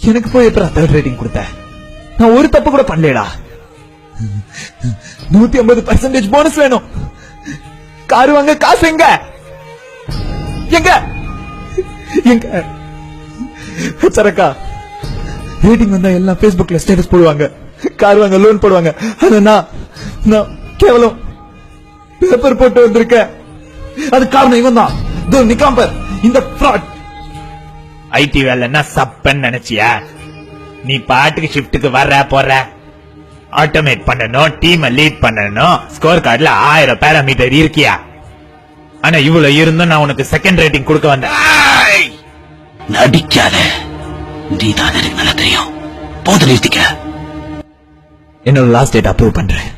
எனக்கு போய் எப்ப தேர்ட் ரேட்டிங் கொடுத்த? நான் ஒரு தப்பு கூட பண்ணலடா. 150% போனஸ் வேணும். காரு வாங்க காசு எங்க எங்க எங்க? சரக்கா ரேட்டிங் வந்தா எல்லாம் Facebookல ஸ்டேட்டஸ் போடுவாங்க, கார் வாங்க லோன் போடுவாங்க. ஆனா நான் கேவலம் பேப்பர் போட்டு வந்திருக்கேன். அது காரணம் இவன் தான். நிக்காம்பர் இந்த ஃப்ராட். ஐடி வேலைன்னா சப்பன்னு நினைச்சியா? நீ பாட்டுக்கு ஷிப்டுக்கு வர்ற போற, ஆட்டோமேட் பண்ணணும், டீம் லீட் பண்ணணும், ஸ்கோர் கார்டுல 1000 பேராமீட்டர் இருக்கியா? ஆனா இவ்வளவு இருந்தும் நான் உனக்கு செகண்ட் ரேட்டிங் கொடுக்க வந்தேன். நடிக்காத, நீதான் எனக்கு நல்லா தெரியும். போது நிறுத்திக்க. என்னோட லாஸ்ட் டேட் அப்ரூவ் பண்றேன்.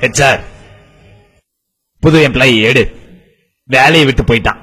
HR புது எம்ப்ளாயி எடு. வேலையை விட்டு போயிட்டான்.